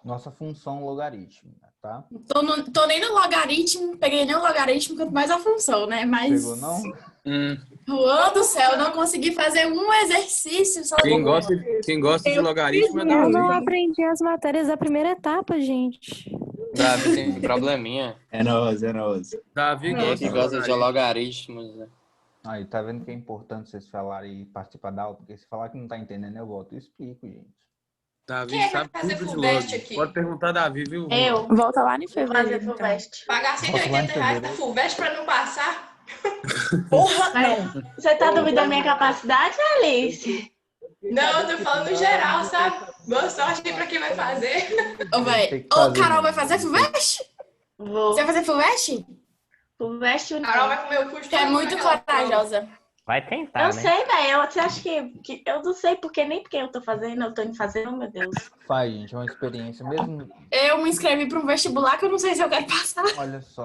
Nossa função logarítmica, tá? Tô nem no logaritmo, peguei nem o logaritmo, quanto mais a função, né? Mas, Pegou, não? João do céu, eu não consegui fazer um exercício Quem sozinho. gosta de logaritmo é Eu não Davi. aprendi as matérias da primeira etapa, gente. Davi tem probleminha. É nóis, é nóis. Davi Quem é gosta que de gosta de logaritmo. logaritmos, né? Aí, tá vendo que é importante vocês falarem e participar da aula? Porque se falar que não tá entendendo, eu volto e explico, gente. Davi Quem é que sabe vai fazer tudo de FUVEST log. aqui? Pode perguntar a Davi, viu? Eu Volta lá em vou fazer fevereiro, então. FUVEST. Pagar Volta lá em R$180 na fevereiro. FUVEST pra não passar? Porra, Mas não. você tá duvidando da minha capacidade, Alice? Não, eu tô falando no geral, sabe? Boa sorte aí pra quem vai fazer. Ô, Tem velho. que Ô, fazer, Carol né? vai fazer FUVEST? Vou. Você vai fazer FUVEST? FUVEST Carol vai comer o cu de Você é todo mundo muito naquela prova. corajosa. Vai tentar, Eu né? sei, velho. Você acha que eu não sei porque nem porque eu tô fazendo, eu tô indo fazer, oh meu Deus. Faz, gente, é uma experiência mesmo. Eu me inscrevi para um vestibular que eu não sei se eu quero passar. Olha só.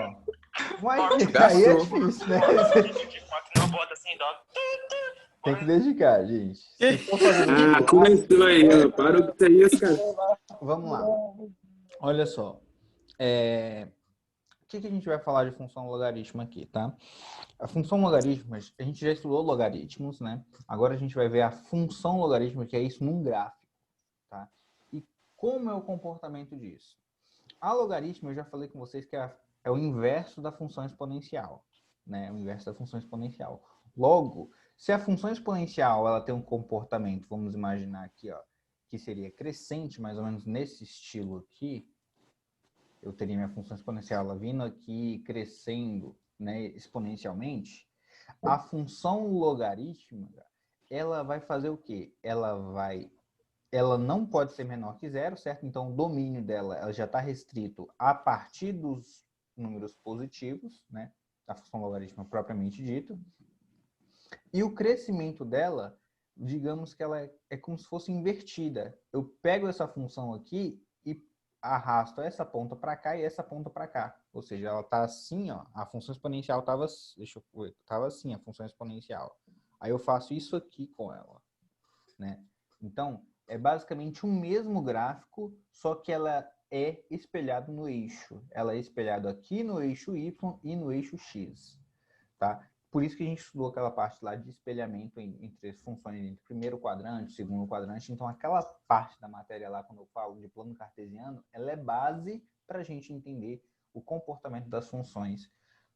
Mas Gastou. aí é difícil, né? Tem que dedicar, gente. Se for fazer vestibular, Começou aí, ó. Parou que isso aí, cara. vamos lá. Olha só. O que a gente vai falar de função logaritmo aqui, tá? A função logaritmo, a gente já estudou logaritmos, né? Agora a gente vai ver a função logaritmo, que é isso num gráfico, tá? E como é o comportamento disso? A logaritmo, eu já falei com vocês que é o inverso da função exponencial, né? O inverso da função exponencial. Logo, se a função exponencial ela tem um comportamento, vamos imaginar aqui, ó, que seria crescente, mais ou menos nesse estilo aqui, eu teria minha função exponencial ela vindo aqui, crescendo, né, exponencialmente. A função logarítmica, ela vai fazer o quê? Ela não pode ser menor que zero, certo? Então, o domínio dela ela já está restrito a partir dos números positivos, né? A função logarítmica propriamente dita. E o crescimento dela, digamos que ela é como se fosse invertida. Eu pego essa função aqui e arrasto essa ponta para cá e essa ponta para cá. Ou seja, ela está assim, ó. A função exponencial estava assim, a função exponencial. Aí eu faço isso aqui com ela, né? Então, é basicamente o mesmo gráfico, só que ela é espelhada no eixo. Ela é espelhada aqui no eixo Y e no eixo X, tá? Por isso que a gente estudou aquela parte lá de espelhamento entre as funções entre primeiro quadrante, segundo quadrante. Então, aquela parte da matéria lá, quando eu falo de plano cartesiano, ela é base para a gente entender o comportamento das funções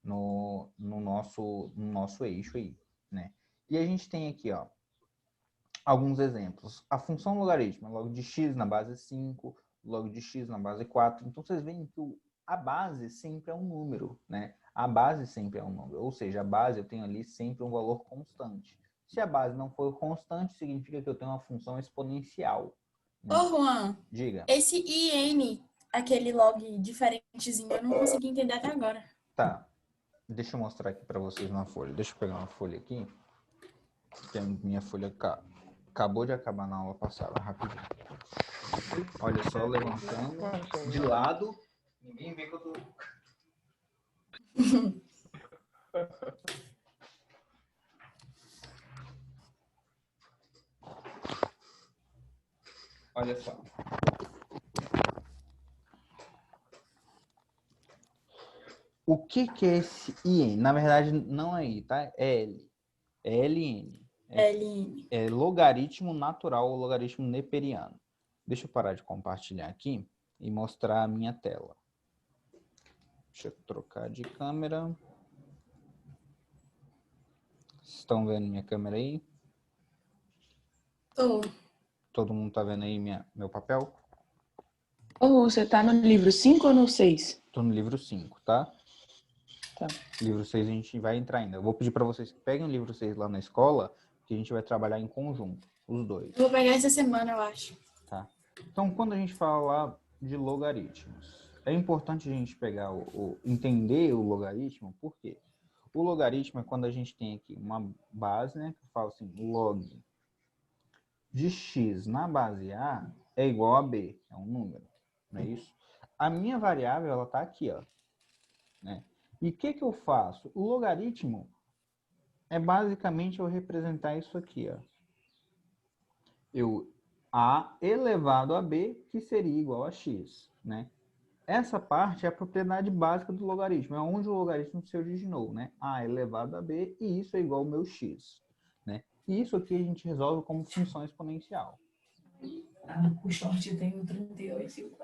no nosso eixo aí, né? E a gente tem aqui, ó, alguns exemplos. A função logaritmo, log de x na base 5, log de x na base 4. Então, vocês veem que a base sempre é um número, né? A base sempre é um número. Ou seja, a base eu tenho ali sempre um valor constante. Se a base não for constante, significa que eu tenho uma função exponencial, né? Ô, Juan, Diga. esse IN, aquele log diferentezinho, eu não consegui entender até agora. Tá. Deixa eu mostrar aqui para vocês na folha. Deixa eu pegar uma folha aqui. Que a minha folha acabou de acabar na aula passada, rapidinho. Olha só, levantando de lado. Ninguém vê que eu tô... Olha só. O que é esse IN? Na verdade, não é I, tá? É L. É LN. LN. É logaritmo natural ou logaritmo neperiano. Deixa eu parar de compartilhar aqui e mostrar a minha tela. Deixa eu trocar de câmera. Vocês estão vendo minha câmera aí? Tô. Todo mundo tá vendo aí meu papel? Você tá no livro 5 ou no 6? Tô no livro 5, tá? Tá. Livro 6 a gente vai entrar ainda. Eu vou pedir para vocês que peguem o livro 6 lá na escola, que a gente vai trabalhar em conjunto, os dois. Vou pegar essa semana, eu acho. Tá? Então, quando a gente fala de logaritmos, é importante a gente pegar entender o logaritmo, por quê? O logaritmo é quando a gente tem aqui uma base, né? Que eu falo assim, log de x na base A é igual a B, é um número, não é isso? A minha variável, ela tá aqui, ó, né? E o que eu faço? O logaritmo é basicamente eu representar isso aqui, ó. A elevado a B, que seria igual a x, né? Essa parte é a propriedade básica do logaritmo, é onde o logaritmo se originou, né? A elevado a B, e isso é igual ao meu x, né? E isso aqui a gente resolve como função exponencial. O short tem um 38.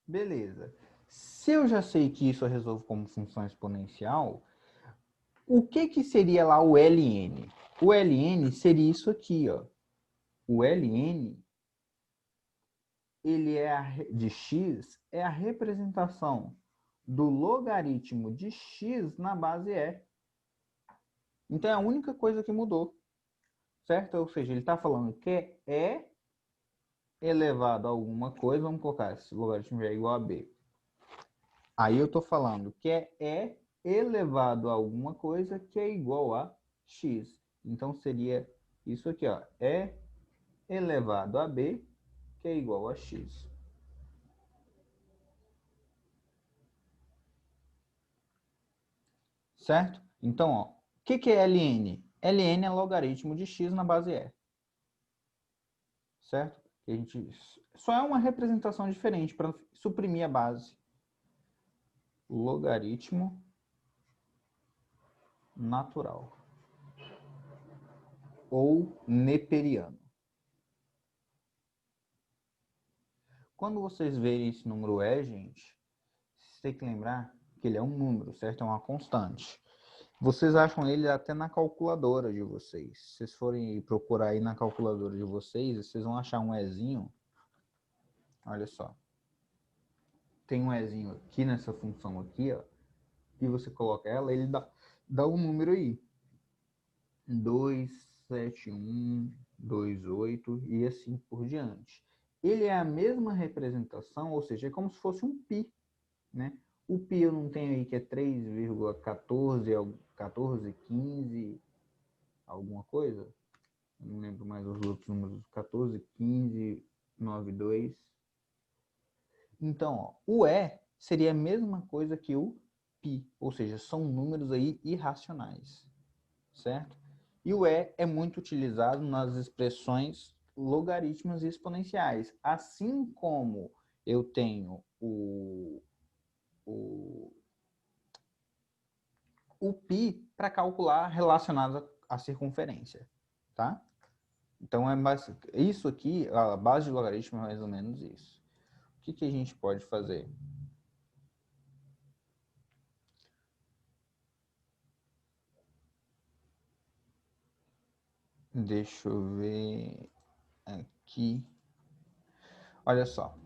Beleza. Se eu já sei que isso eu resolvo como função exponencial, o que seria lá o ln? O ln seria isso aqui, ó. O ln ele de x é a representação do logaritmo de x na base e. Então é a única coisa que mudou, certo? Ou seja, ele está falando que é elevado a alguma coisa, vamos colocar esse logaritmo é igual a b. Aí eu estou falando que é elevado a alguma coisa que é igual a x. Então seria isso aqui, ó, é elevado a b que é igual a x. Certo? Então, ó, o que é ln? ln é logaritmo de x na base e. Certo? A gente só é uma representação diferente para suprimir a base. Logaritmo natural. Ou neperiano. Quando vocês verem esse número e, gente, vocês têm que lembrar que ele é um número, certo? É uma constante. Vocês acham ele até na calculadora de vocês. Se vocês forem procurar aí na calculadora de vocês, vocês vão achar um ezinho. Olha só. Tem um ezinho aqui nessa função aqui, ó. E você coloca ela, ele dá um número aí. 27128 e assim por diante. Ele é a mesma representação, ou seja, é como se fosse um π, né? O π eu não tenho aí que é 3,14, 1415, alguma coisa? Eu não lembro mais os outros números. 14, 15, 92. Então, ó, o E seria a mesma coisa que o π, ou seja, são números aí irracionais, certo? E o E é muito utilizado nas expressões logaritmas e exponenciais, assim como eu tenho o π para calcular relacionado à circunferência, tá? Então, isso aqui, a base de logaritmo é mais ou menos isso. O que a gente pode fazer? Deixa eu ver aqui. Olha só.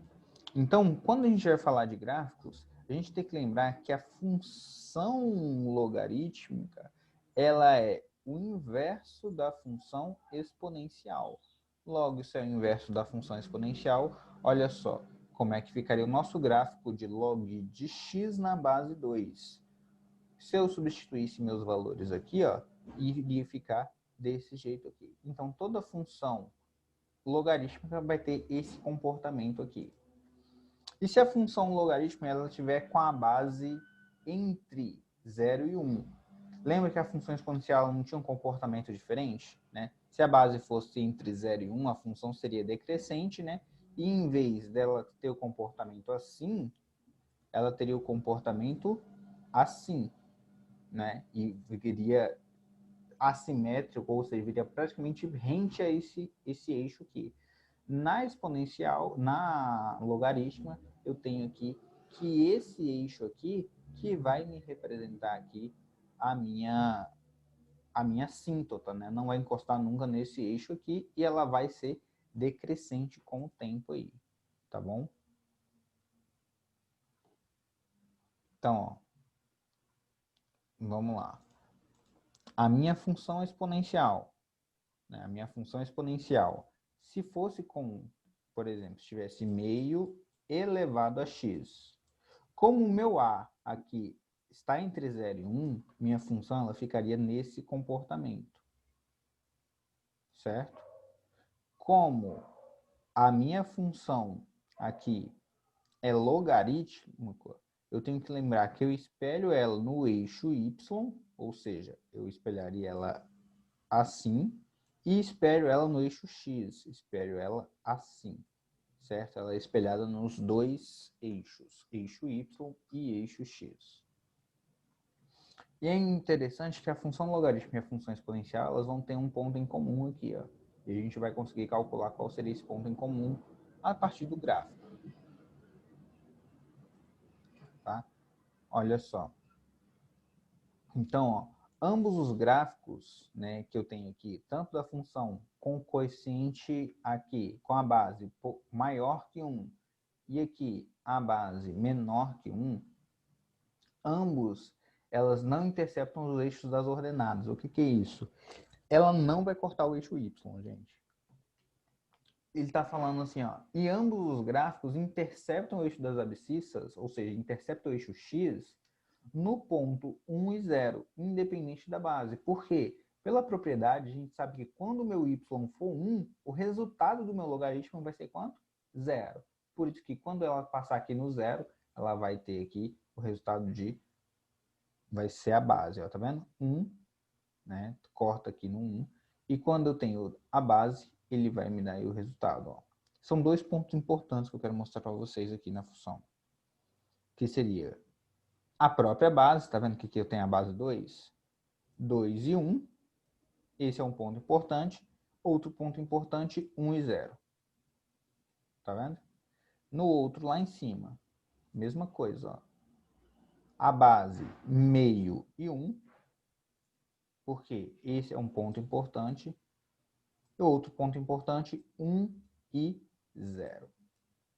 Então, quando a gente vai falar de gráficos, a gente tem que lembrar que a função logarítmica, ela é o inverso da função exponencial. Logo, isso é o inverso da função exponencial. Olha só como é que ficaria o nosso gráfico de log de x na base 2. Se eu substituísse meus valores aqui, ó, iria ficar desse jeito aqui. Então, toda função logarítmica vai ter esse comportamento aqui. E se a função logarítmica ela estiver com a base entre 0 e 1? Lembra que a função exponencial não tinha um comportamento diferente, né? Se a base fosse entre 0 e 1, a função seria decrescente, né? E em vez dela ter o comportamento assim, ela teria o comportamento assim, né? E viria assimétrico, ou seja, viria praticamente rente a esse eixo aqui. Na exponencial, na logarítmica, eu tenho aqui que esse eixo aqui que vai me representar aqui a minha assíntota, né? Não vai encostar nunca nesse eixo aqui e ela vai ser decrescente com o tempo aí, tá bom? Então, ó, vamos lá. A minha função exponencial, né? A minha função exponencial, se fosse com, por exemplo, se tivesse meio elevado a x, como o meu a aqui está entre 0 e 1, minha função ela ficaria nesse comportamento, certo? Como a minha função aqui é logarítmica, eu tenho que lembrar que eu espelho ela no eixo y, ou seja, eu espelharia ela assim, e espelho ela no eixo X. Espelho ela assim, certo? Ela é espelhada nos dois eixos, eixo Y e eixo X. E é interessante que a função logarítmica e a função exponencial, elas vão ter um ponto em comum aqui, ó. E a gente vai conseguir calcular qual seria esse ponto em comum a partir do gráfico. Tá? Olha só. Então, ó, ambos os gráficos, né, que eu tenho aqui, tanto da função com o coeficiente aqui, com a base maior que 1, e aqui a base menor que 1, ambos, elas não interceptam os eixos das ordenadas. O que que é isso? Ela não vai cortar o eixo Y, gente. Ele está falando assim, ó, e ambos os gráficos interceptam o eixo das abscissas, ou seja, interceptam o eixo X, no ponto 1 e 0, independente da base. Por quê? Pela propriedade, a gente sabe que quando o meu y for 1, o resultado do meu logaritmo vai ser quanto? 0. Por isso que quando ela passar aqui no 0, ela vai ter aqui o resultado de... vai ser a base, ó, tá vendo? 1, né? Corta aqui no 1. E quando eu tenho a base, ele vai me dar aí o resultado, ó. São dois pontos importantes que eu quero mostrar para vocês aqui na função. Que seria a própria base, tá vendo que aqui eu tenho a base 2? 2 e 1. Esse é um ponto importante. Outro ponto importante, 1 e 0. Tá vendo? No outro, lá em cima, mesma coisa, ó. A base, meio e 1. Porque esse é um ponto importante. E outro ponto importante, 1 e 0.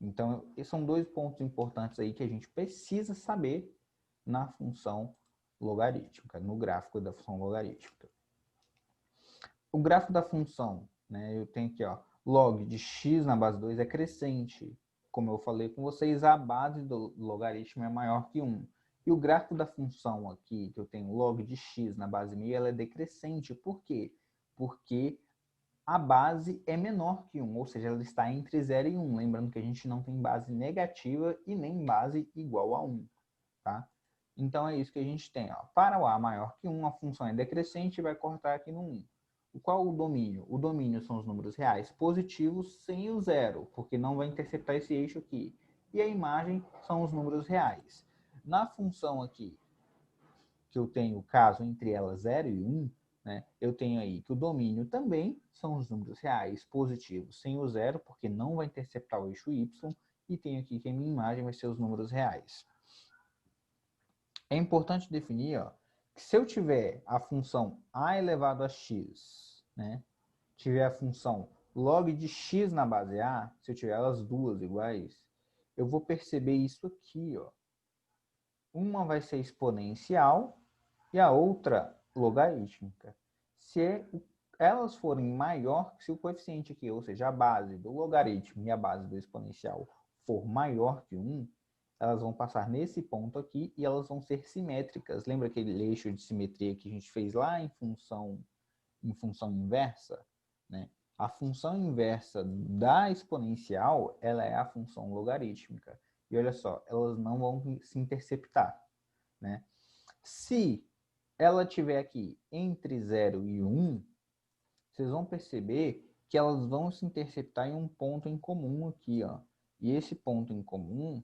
Então, esses são dois pontos importantes aí que a gente precisa saber na função logarítmica, no gráfico da função logarítmica. O gráfico da função, né, eu tenho aqui, ó, log de x na base 2 é crescente. Como eu falei com vocês, a base do logaritmo é maior que 1. E o gráfico da função aqui, que eu tenho log de x na base meio, ela é decrescente. Por quê? Porque a base é menor que 1, ou seja, ela está entre 0 e 1. Lembrando que a gente não tem base negativa e nem base igual a 1. Tá? Então, é isso que a gente tem. Ó. Para o a maior que 1, a função é decrescente e vai cortar aqui no 1. Qual o domínio? O domínio são os números reais positivos sem o 0, porque não vai interceptar esse eixo aqui. E a imagem são os números reais. Na função aqui, que eu tenho o caso entre elas 0 e 1, né, eu tenho aí que o domínio também são os números reais positivos sem o 0, porque não vai interceptar o eixo y, e tenho aqui que a minha imagem vai ser os números reais. É importante definir, ó, que se eu tiver a função a elevado a x, né, tiver a função log de x na base a, se eu tiver elas duas iguais, eu vou perceber isso aqui, ó. Uma vai ser exponencial e a outra logarítmica. Se elas forem maior, se o coeficiente aqui, ou seja, a base do logaritmo e a base do exponencial for maior que 1, elas vão passar nesse ponto aqui e elas vão ser simétricas. Lembra aquele eixo de simetria que a gente fez lá em função inversa? Né? A função inversa da exponencial, ela é a função logarítmica. E olha só, elas não vão se interceptar. Né? Se ela estiver aqui entre 0 e 1, vocês vão perceber que elas vão se interceptar em um ponto em comum aqui. Ó. E esse ponto em comum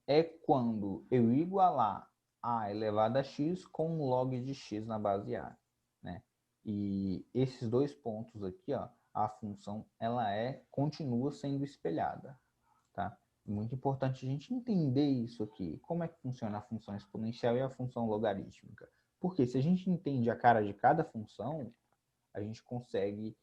é quando eu igualar a elevado a x com um log de x na base a. Né? E esses dois pontos aqui, ó, a função ela continua sendo espelhada. Tá? Muito importante a gente entender isso aqui. Como é que funciona a função exponencial e a função logarítmica? Porque se a gente entende a cara de cada função, a gente consegue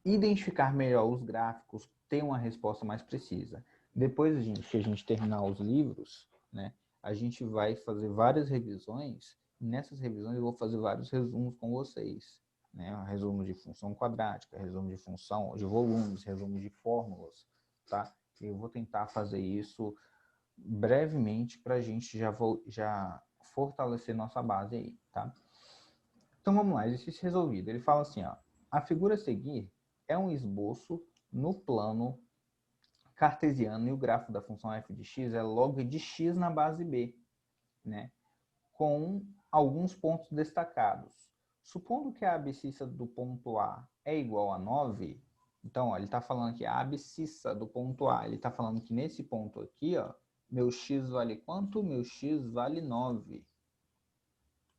identificar melhor os gráficos, ter uma resposta mais precisa. Depois que a gente terminar os livros, né, a gente vai fazer várias revisões. E nessas revisões eu vou fazer vários resumos com vocês. Né? Um resumo de função quadrática, resumo de função de volumes, resumo de fórmulas. Tá? Eu vou tentar fazer isso brevemente para a gente já fortalecer nossa base aí. Tá? Então vamos lá, exercício resolvido. Ele fala assim, ó, a figura a seguir é um esboço no plano cartesiano e o gráfico da função f de x é log de x na base b, né? Com alguns pontos destacados. supondo que a abscissa do ponto A é igual a 9, então, ó, ele está falando que a abscissa do ponto A, ele está falando que nesse ponto aqui, ó, meu x vale quanto? Meu x vale 9.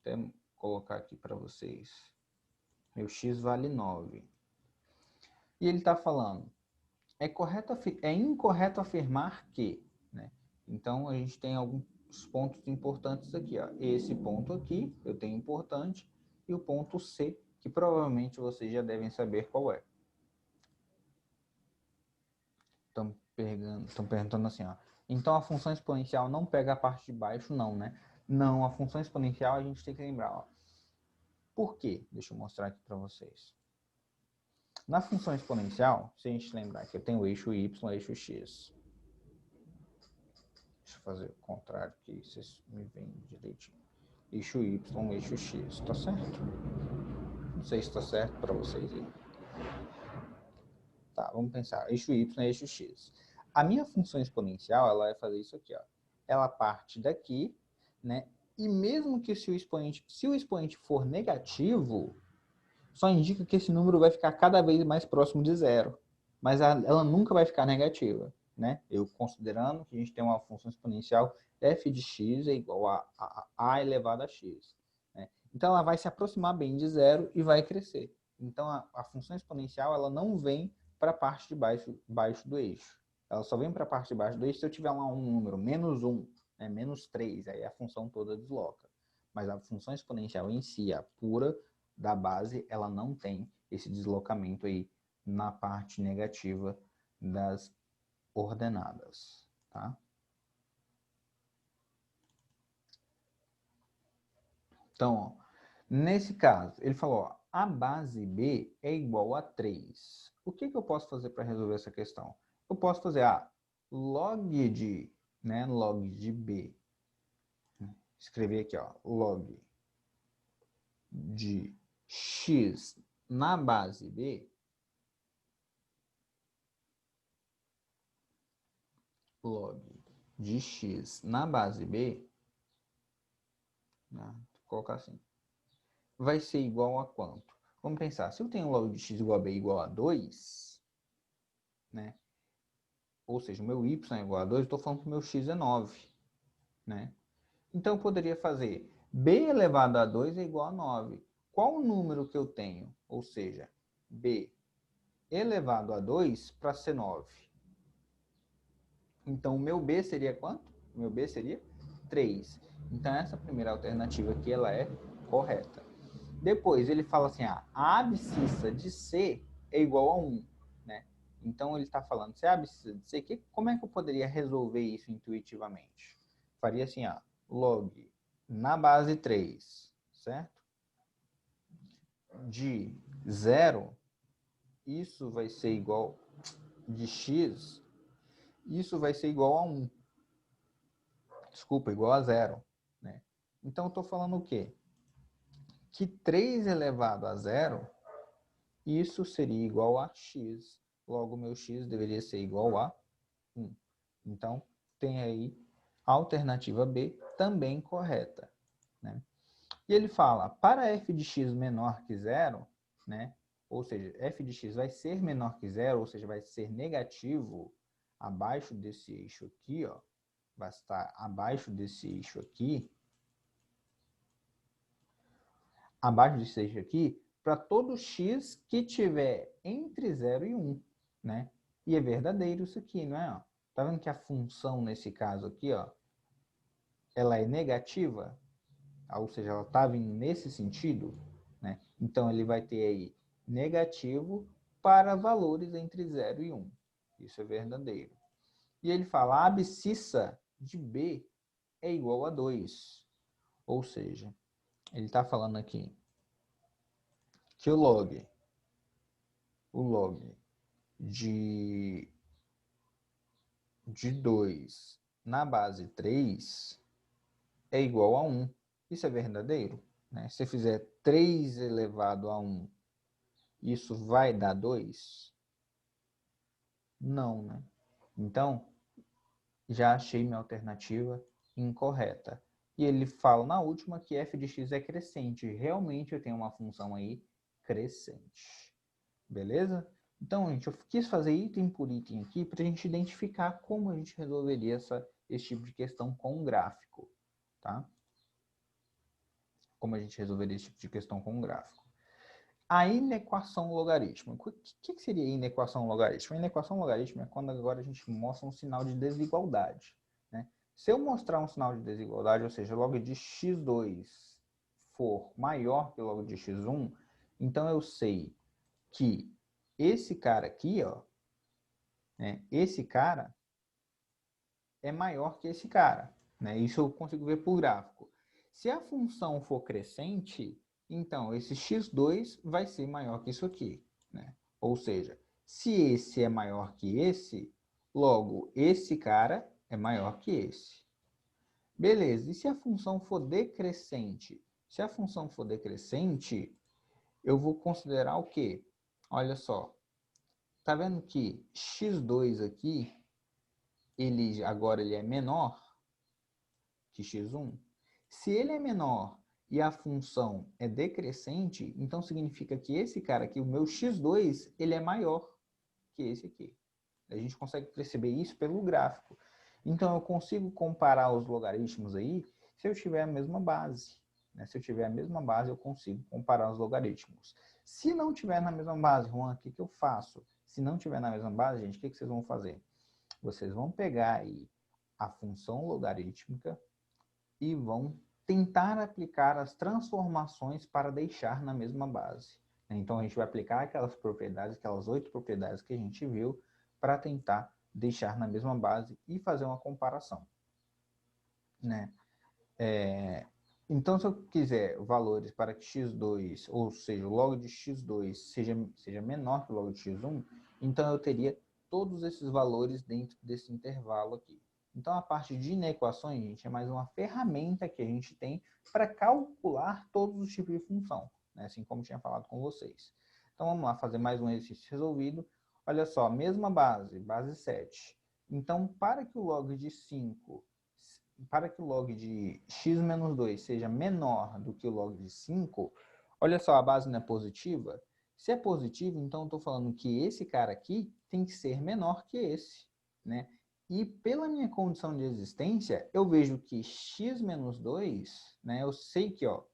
Vou colocar aqui para vocês. Meu x vale 9. E ele está falando, é incorreto afirmar que, né? Então, a gente tem alguns pontos importantes aqui, ó. Esse ponto aqui, eu tenho importante, e o ponto C, que provavelmente vocês já devem saber qual é. Estão perguntando assim, ó. Então, a função exponencial não pega a parte de baixo, não, né? Não, a função exponencial a gente tem que lembrar, ó. Por quê? Deixa eu mostrar aqui para vocês. Na função exponencial, se a gente lembrar que eu tenho o eixo y, o eixo x. Deixa eu fazer o contrário aqui, vocês me veem direitinho. Eixo y, eixo x, tá certo? Não sei se tá certo para vocês aí. Tá, vamos pensar. Eixo y, eixo x. A minha função exponencial, ela vai fazer isso aqui, ó. Ela parte daqui, né? E mesmo que se o expoente for negativo, só indica que esse número vai ficar cada vez mais próximo de zero. Mas ela nunca vai ficar negativa, né? Eu considerando que a gente tem uma função exponencial f de x é igual a elevado a x. Né? Então, ela vai se aproximar bem de zero e vai crescer. Então, a função exponencial ela não vem para a parte de baixo do eixo. Ela só vem para a parte de baixo do eixo se eu tiver lá um número, menos 1, né? Menos 3, aí a função toda desloca. Mas a função exponencial em si, a pura da base, ela não tem esse deslocamento aí na parte negativa das ordenadas, tá? Então, ó, nesse caso, ele falou, ó, a base B é igual a 3. O que eu posso fazer para resolver essa questão? Eu posso fazer log de, né, log de B. Escrever aqui, ó, log de x na base B, log de x na base B, né, vou colocar assim, vai ser igual a quanto? Vamos pensar, se eu tenho log de x igual a b igual a 2, né, ou seja, o meu y é igual a 2, eu estou falando que o meu x é 9, né? Então, eu poderia fazer b elevado a 2 é igual a 9. Qual o número que eu tenho? Ou seja, b elevado a 2 para ser 9. Então, o meu b seria quanto? O meu b seria 3. Então, essa primeira alternativa aqui, ela é correta. Depois, ele fala assim, a abscissa de C é igual a 1. Né? Então, ele está falando, se a abscissa de C, como é que eu poderia resolver isso intuitivamente? Faria assim, log na base 3, certo? De 0, isso vai ser igual de x, isso vai ser igual a 1. Desculpa, igual a 0. Né? Então, eu estou falando o quê? Que 3 elevado a 0, isso seria igual a x. Logo, meu x deveria ser igual a 1. Então, tem aí a alternativa B também correta. Né? E ele fala, para f de x menor que 0, né? Ou seja, f de x vai ser menor que 0, ou seja, vai ser negativo abaixo desse eixo aqui, ó, vai estar abaixo desse eixo aqui, para todo x que tiver entre 0 e 1, né? E é verdadeiro isso aqui, não é? Ó? Tá vendo que a função nesse caso aqui, ó, ela é negativa? Ou seja, ela está vindo nesse sentido, né? Então, ele vai ter aí negativo para valores entre 0 e 1. Isso é verdadeiro. E ele fala, a abscissa de B é igual a 2. Ou seja, ele está falando aqui que o log de 2 na base 3 é igual a 1. Isso é verdadeiro? Né? Se eu fizer 3 elevado a 1, isso vai dar 2? Não, né? Então, já achei minha alternativa incorreta. E ele fala na última que f de x é crescente. Realmente eu tenho uma função aí crescente. Beleza? Então, gente, eu quis fazer item por item aqui para a gente identificar como a gente resolveria esse tipo de questão com um gráfico. Tá? Como a gente resolveria esse tipo de questão com um gráfico. A inequação logarítmica. O que seria inequação logarítmica? A inequação logarítmica é quando agora a gente mostra um sinal de desigualdade. Né? Se eu mostrar um sinal de desigualdade, ou seja, log de x2 for maior que log de x1, então eu sei que esse cara aqui, ó, né, esse cara é maior que esse cara. Né? Isso eu consigo ver por gráfico. Se a função for crescente, então esse x2 vai ser maior que isso aqui. Né? Ou seja, se esse é maior que esse, logo esse cara é maior que esse. Beleza, e se a função for decrescente? Se a função for decrescente, eu vou considerar o quê? Olha só, tá vendo que x2 aqui, agora ele é menor que x1? Se ele é menor e a função é decrescente, então significa que esse cara aqui, o meu x2, ele é maior que esse aqui. A gente consegue perceber isso pelo gráfico. Então, eu consigo comparar os logaritmos aí se eu tiver a mesma base. Né? Se eu tiver a mesma base, eu consigo comparar os logaritmos. Se não tiver na mesma base, Juan, o que eu faço? Se não tiver na mesma base, gente, o que vocês vão fazer? Vocês vão pegar aí a função logarítmica e vão tentar aplicar as transformações para deixar na mesma base. Então, a gente vai aplicar aquelas propriedades, aquelas 8 propriedades que a gente viu, para tentar deixar na mesma base e fazer uma comparação. Né? Então, se eu quiser valores para que x2, ou seja, o log de x2 seja menor que o log de x1, então eu teria todos esses valores dentro desse intervalo aqui. Então, a parte de inequações, gente, é mais uma ferramenta que a gente tem para calcular todos os tipos de função, né? Assim como eu tinha falado com vocês. Então, vamos lá fazer mais um exercício resolvido. Olha só, mesma base, base 7. Então, para que o log de x menos 2 seja menor do que o log de 5, olha só, a base não é positiva? Se é positivo, então eu estou falando que esse cara aqui tem que ser menor que esse, né? E pela minha condição de existência, eu vejo que x menos 2, né? Eu sei que, ó,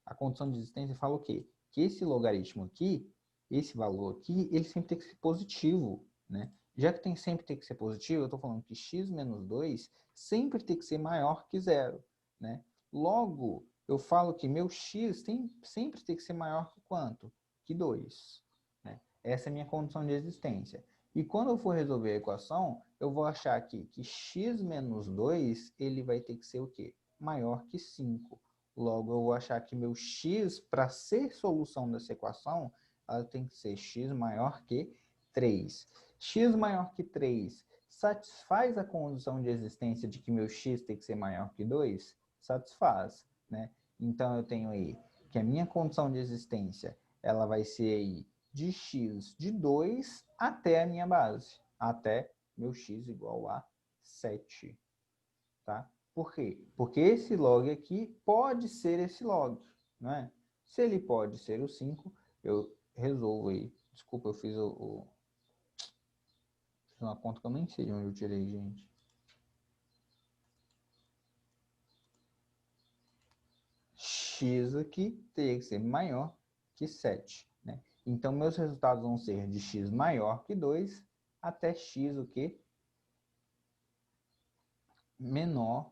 a condição de existência fala o quê? Que esse logaritmo aqui, esse valor aqui, ele sempre tem que ser positivo, né? Já que sempre tem que ser positivo, eu estou falando que x menos 2 sempre tem que ser maior que zero, né? Logo, eu falo que meu x sempre tem que ser maior que quanto? Que 2. Né? Essa é a minha condição de existência. E quando eu for resolver a equação, eu vou achar aqui que x menos 2, ele vai ter que ser o quê? Maior que 5. Logo, eu vou achar que meu x, para ser solução dessa equação, ela tem que ser x maior que 3. X maior que 3 satisfaz a condição de existência de que meu x tem que ser maior que 2? Satisfaz, né? Então, eu tenho aí que a minha condição de existência, ela vai ser aí de x de 2 até a minha base, até meu x igual a 7, tá? Por quê? Porque esse log aqui pode ser esse log, não é? Se ele pode ser o 5, eu resolvo aí. Desculpa, eu fiz uma conta que eu nem sei de onde eu tirei, gente. X aqui teria que ser maior que 7, né? Então, meus resultados vão ser de x maior que 2 até x o quê?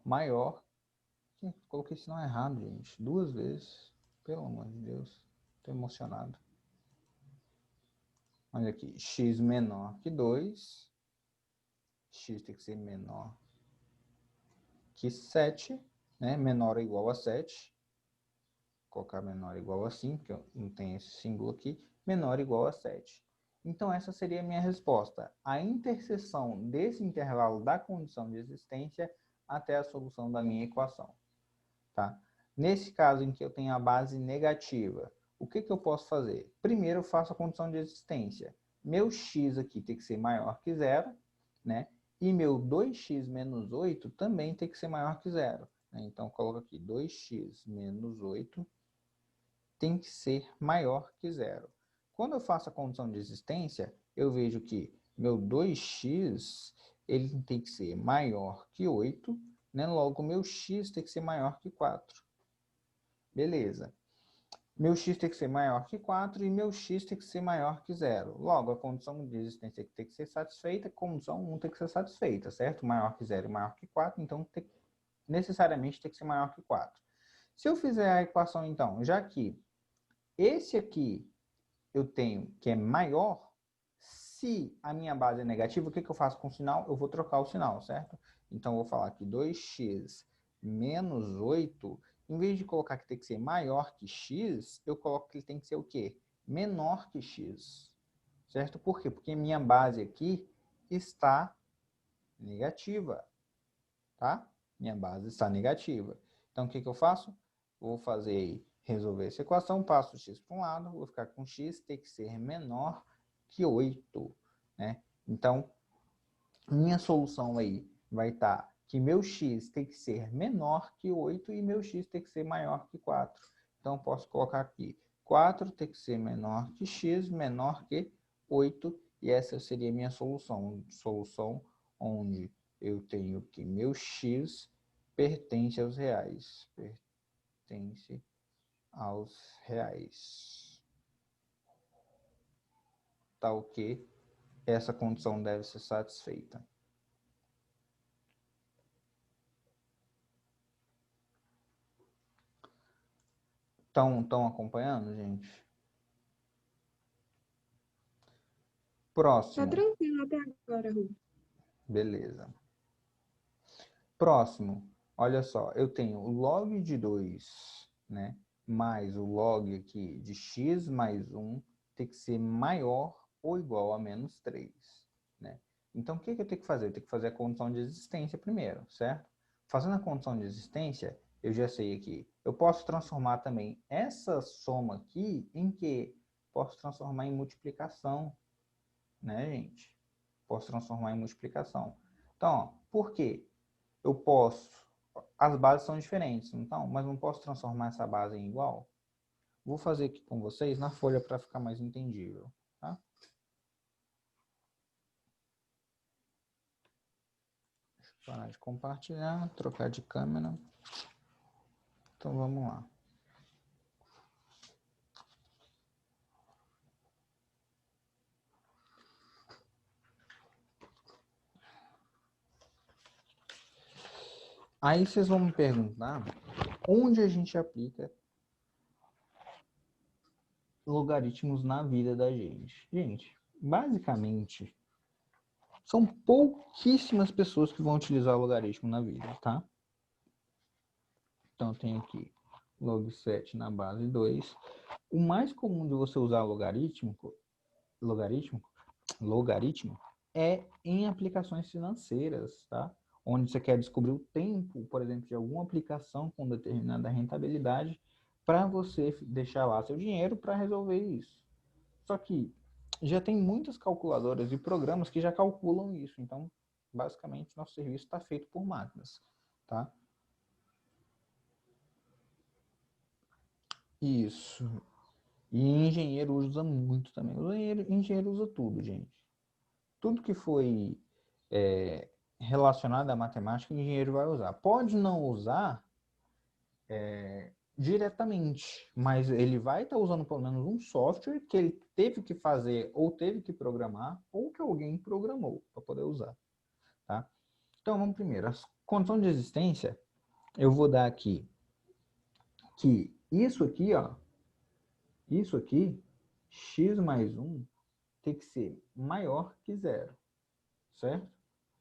Maior. Coloquei sinal errado, gente. 2 vezes. Pelo amor de Deus. Estou emocionado. Olha aqui. X menor que 2. X tem que ser menor que 7. Né? Menor ou igual a 7. Vou colocar menor ou igual a 5, porque eu não tenho esse símbolo aqui. Menor ou igual a 7. Então, essa seria a minha resposta. A interseção desse intervalo da condição de existência até a solução da minha equação. Tá? Nesse caso em que eu tenho a base negativa, o que eu posso fazer? Primeiro, eu faço a condição de existência. Meu x aqui tem que ser maior que 0, né? E meu 2x menos 8 também tem que ser maior que 0. né? Então, coloco aqui 2x menos 8 tem que ser maior que zero. Quando eu faço a condição de existência, eu vejo que meu 2x ele tem que ser maior que 8, né? Logo, meu x tem que ser maior que 4. Beleza. Meu x tem que ser maior que 4 e meu x tem que ser maior que zero. Logo, a condição de existência tem que ser satisfeita, a condição 1 tem que ser satisfeita, certo? Maior que zero e maior que 4, então necessariamente tem que ser maior que 4. Se eu fizer a equação, então, já que esse aqui eu tenho que é maior, se a minha base é negativa, o que eu faço com o sinal? Eu vou trocar o sinal, certo? Então, eu vou falar que 2x menos 8, em vez de colocar que tem que ser maior que x, eu coloco que ele tem que ser o quê? Menor que x, certo? Por quê? Porque minha base aqui está negativa, tá? Minha base está negativa. Então, o que eu faço? Vou resolver essa equação, passo x para um lado, vou ficar com x, tem que ser menor que 8, né? Então, minha solução aí vai estar que meu x tem que ser menor que 8 e meu x tem que ser maior que 4. Então, posso colocar aqui 4 tem que ser menor que x, menor que 8, e essa seria a minha solução. Solução onde eu tenho que meu x pertence aos reais. Pertence aos reais. Tá ok? Essa condição deve ser satisfeita. Estão acompanhando, gente? Próximo. Tá tranquilo até agora, Ru. Beleza. Próximo. Olha só, eu tenho o log de 2, né? Mais o log aqui de x mais 1 tem que ser maior ou igual a menos 3, né? Então, o que eu tenho que fazer? Eu tenho que fazer a condição de existência primeiro, certo? Fazendo a condição de existência, eu já sei aqui. Eu posso transformar também essa soma aqui em quê? Posso transformar em multiplicação, né, gente? Posso transformar em multiplicação. Então, ó, por quê? Eu posso... As bases são diferentes, então, mas não posso transformar essa base em igual? Vou fazer aqui com vocês na folha para ficar mais entendível, tá? Deixa eu parar de compartilhar, trocar de câmera. Então, vamos lá. Aí vocês vão me perguntar onde a gente aplica logaritmos na vida da gente. Gente, basicamente, são pouquíssimas pessoas que vão utilizar o logaritmo na vida, tá? Então, eu tenho aqui log 7 na base 2. O mais comum de você usar logaritmo é em aplicações financeiras, tá? Onde você quer descobrir o tempo, por exemplo, de alguma aplicação com determinada rentabilidade para você deixar lá seu dinheiro para resolver isso. Só que já tem muitas calculadoras e programas que já calculam isso. Então, basicamente, nosso serviço está feito por máquinas, tá? Isso. E engenheiro usa muito também. O engenheiro usa tudo, gente. Tudo que foi relacionado à matemática, o engenheiro vai usar. Pode não usar diretamente, mas ele vai estar usando pelo menos um software que ele teve que fazer, ou teve que programar, ou que alguém programou para poder usar, tá? Então, vamos primeiro. A condição de existência, eu vou dar aqui que isso aqui, ó, isso aqui, x mais 1, tem que ser maior que zero, certo?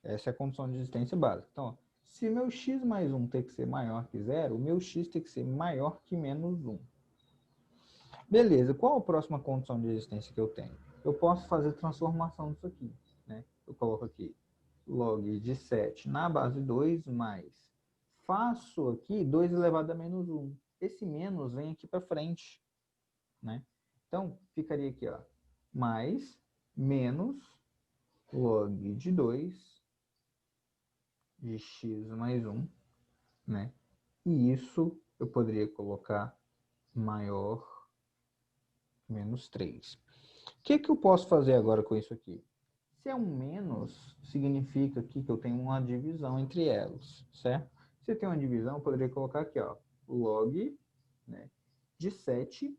Essa é a condição de existência básica. Então, ó, se meu x mais 1 tem que ser maior que zero, o meu x tem que ser maior que menos 1. Beleza, qual a próxima condição de existência que eu tenho? Eu posso fazer transformação disso aqui, né? Eu coloco aqui log de 7 na base 2 mais... Faço aqui 2 elevado a menos 1. Esse menos vem aqui para frente, né? Então, ficaria aqui, ó, mais menos log de 2 de x mais 1, né? E isso eu poderia colocar maior menos 3. O que eu posso fazer agora com isso aqui? Se é um menos, significa aqui que eu tenho uma divisão entre elas, certo? Se eu tenho uma divisão, eu poderia colocar aqui, ó, log, né, de 7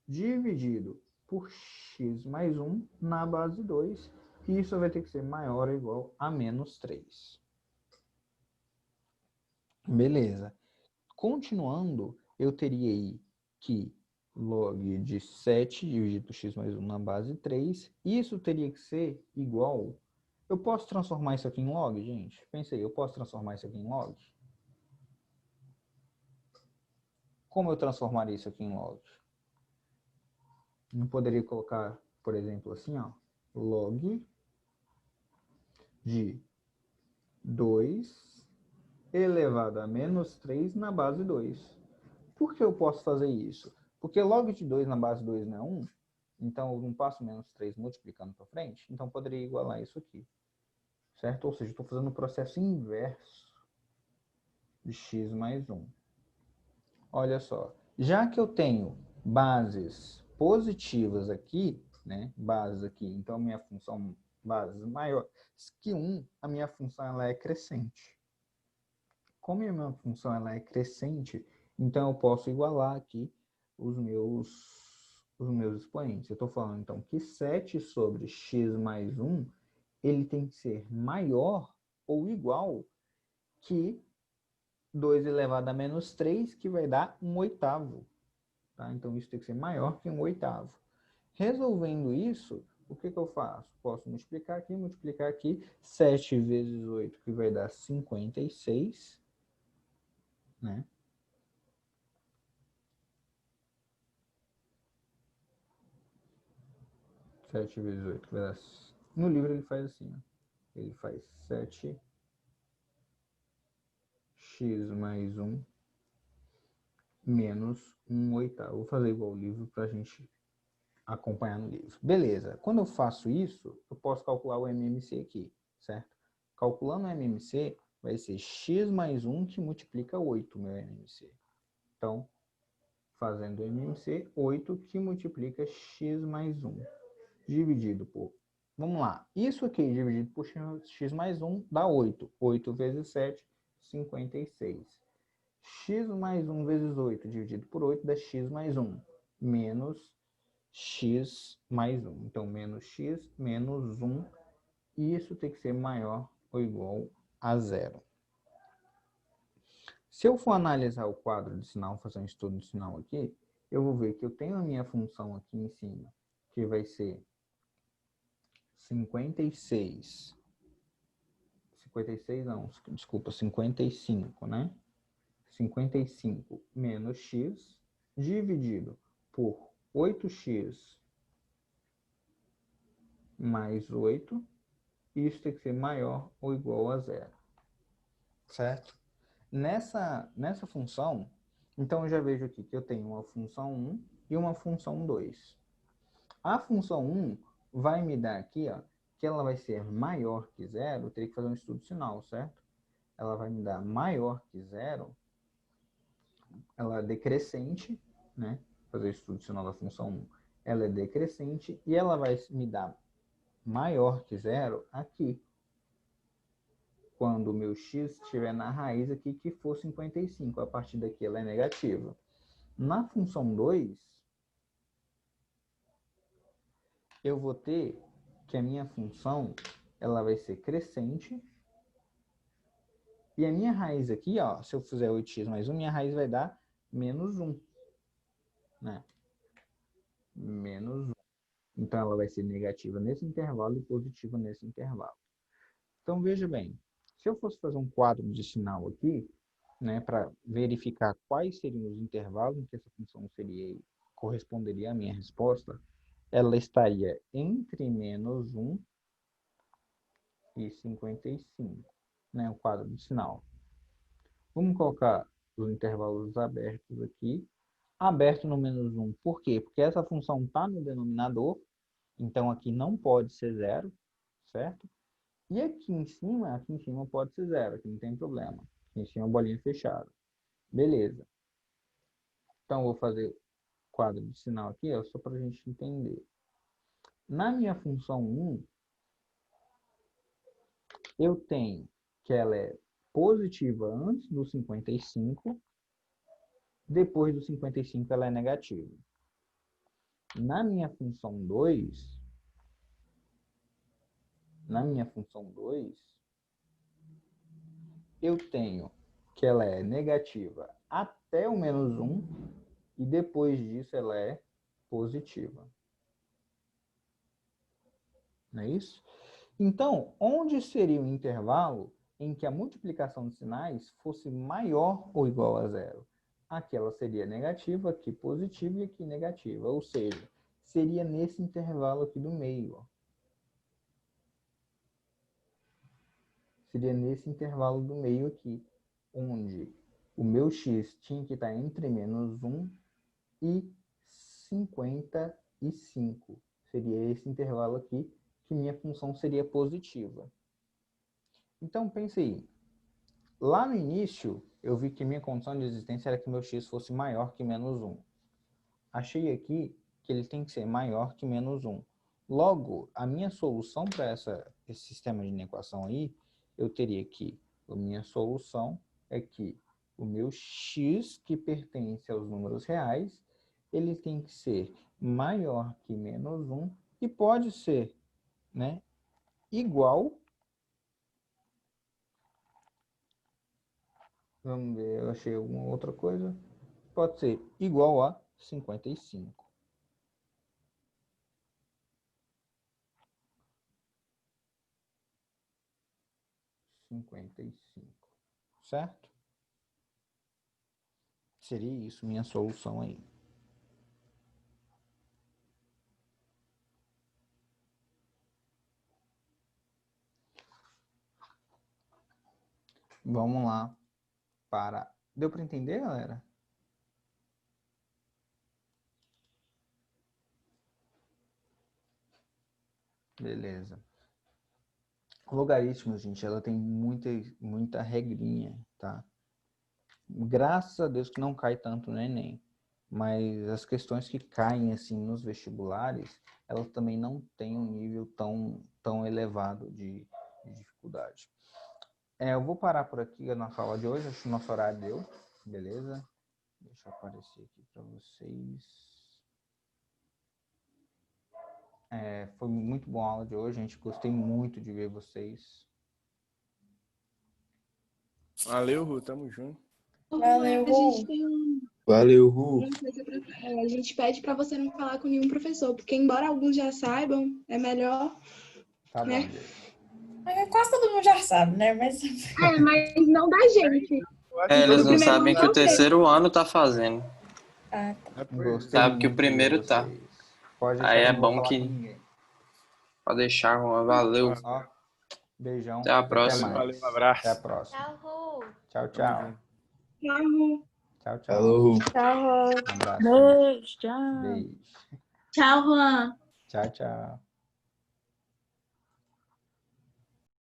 dividido por x mais 1 na base 2, e isso vai ter que ser maior ou igual a menos 3. Beleza. Continuando, eu teria aí que log de 7 dividido por x mais 1 na base 3, isso teria que ser igual... Eu posso transformar isso aqui em log, gente? Pensei, eu posso transformar isso aqui em log? Como eu transformaria isso aqui em log? Eu poderia colocar, por exemplo, assim, ó, log de 2 elevado a menos 3 na base 2. Por que eu posso fazer isso? Porque log de 2 na base 2 não é 1, então eu não passo menos 3 multiplicando para frente, então eu poderia igualar isso aqui, certo? Ou seja, estou fazendo o processo inverso de x mais 1. Olha só, já que eu tenho bases positivas aqui, né, bases aqui, então a minha função base maior que 1, a minha função ela é crescente. Como a minha função ela é crescente, então eu posso igualar aqui os meus expoentes. Eu estou falando então que 7 sobre x mais 1, ele tem que ser maior ou igual que 2 elevado a menos 3, que vai dar 1/8. Tá? Então isso tem que ser maior que 1/8. Resolvendo isso, o que eu faço? Posso multiplicar aqui, 7 vezes 8, que vai dar 56, né? Sete vezes 8, que vai dar... No livro ele faz assim, ó. Ele faz 7x mais 1 menos 1/8. Vou fazer igual o livro para a gente acompanhar no livro. Beleza. Quando eu faço isso, eu posso calcular o MMC aqui, certo? Calculando o MMC, vai ser x mais 1 que multiplica 8, meu MMC. Então, fazendo o MMC, 8 que multiplica x mais 1. Dividido por... Vamos lá. Isso aqui dividido por x mais 1 dá 8. 8 vezes 7, 56. X mais 1 vezes 8 dividido por 8 dá x mais 1. Menos x mais 1. Então, menos x menos 1. E isso tem que ser maior ou igual a 0. Se eu for analisar o quadro de sinal, fazer um estudo de sinal aqui, eu vou ver que eu tenho a minha função aqui em cima, que vai ser 55, né? 55 menos x dividido por 8x mais 8. Isso tem que ser maior ou igual a 0. Certo? Nessa função, então eu já vejo aqui que eu tenho uma função 1 e uma função 2. A função 1 vai me dar aqui, ó, que ela vai ser maior que 0, eu teria que fazer um estudo de sinal, certo? Ela vai me dar maior que 0, ela é decrescente, né? Fazer o estudo de sinal da função 1. Ela é decrescente e ela vai me dar maior que 0 aqui. Quando o meu x estiver na raiz aqui, que for 55. A partir daqui ela é negativa. Na função 2, eu vou ter que a minha função ela vai ser crescente. E a minha raiz aqui, ó, se eu fizer 8x mais 1, minha raiz vai dar menos 1. Né? Menos 1. Então, ela vai ser negativa nesse intervalo e positiva nesse intervalo. Então, veja bem. Se eu fosse fazer um quadro de sinal aqui, né, para verificar quais seriam os intervalos em que essa função corresponderia à minha resposta, ela estaria entre menos 1 e 55, né, o quadro de sinal. Vamos colocar os intervalos abertos aqui. Aberto no menos 1, por quê? Porque essa função está no denominador, então aqui não pode ser 0, certo? E aqui em cima pode ser 0, aqui não tem problema. A gente tinha uma bolinha fechada. Beleza. Então, eu vou fazer quadro de sinal aqui, ó, só para a gente entender. Na minha função 1, eu tenho que ela é positiva antes do 55, depois do 55 ela é negativa. Na minha função 2, eu tenho que ela é negativa até o menos 1 e depois disso ela é positiva. Não é isso? Então, onde seria o intervalo em que a multiplicação de sinais fosse maior ou igual a zero? Aqui ela seria negativa, aqui positiva e aqui negativa. Ou seja, seria nesse intervalo aqui do meio. Ó. Seria nesse intervalo do meio aqui, onde o meu x tinha que estar entre menos 1 e 55. Seria esse intervalo aqui que minha função seria positiva. Então, pense aí. Lá no início, eu vi que minha condição de existência era que meu x fosse maior que menos 1. Achei aqui que ele tem que ser maior que menos 1. Logo, a minha solução para esse sistema de inequação aí, eu teria que, a minha solução é que o meu x, que pertence aos números reais, ele tem que ser maior que menos 1 e pode ser, né, igual. Vamos ver, eu achei alguma outra coisa. Pode ser igual a 55. Certo? Seria isso minha solução aí. Vamos lá para... Deu para entender, galera? Beleza. Logaritmos, gente, ela tem muita regrinha, tá? Graças a Deus que não cai tanto no Enem. Mas as questões que caem assim nos vestibulares, elas também não têm um nível tão elevado de dificuldade. Eu vou parar por aqui na aula de hoje, acho que o nosso horário deu, beleza? Deixa eu aparecer aqui para vocês. Foi muito boa a aula de hoje, gente. Gostei muito de ver vocês. Valeu, Ru, tamo junto. Valeu, Ru. Valeu, Ru. A gente pede para você não falar com nenhum professor, porque embora alguns já saibam, é melhor, Tá né? bom, gente. Quase todo mundo já sabe, né? Mas Mas não da gente. Eles Do não primeiro sabem ano que o não sei. terceiro ano tá fazendo. Gostei Sabe que o muito de primeiro vocês. tá. Pode deixar Aí que eu é não vou bom falar que... com ninguém. Pode deixar, Juan. Valeu. Ó, beijão. Até a próxima. Até mais. Valeu, um abraço. Até a próxima. Tchau, Ru. Tchau, Tamo tchau. junto. Tchau. Tchau, tchau. Falou, Ru. Tchau, Ru. Um abraço. Beijo, tchau. Beijo. Tchau, Juan. Tchau, tchau.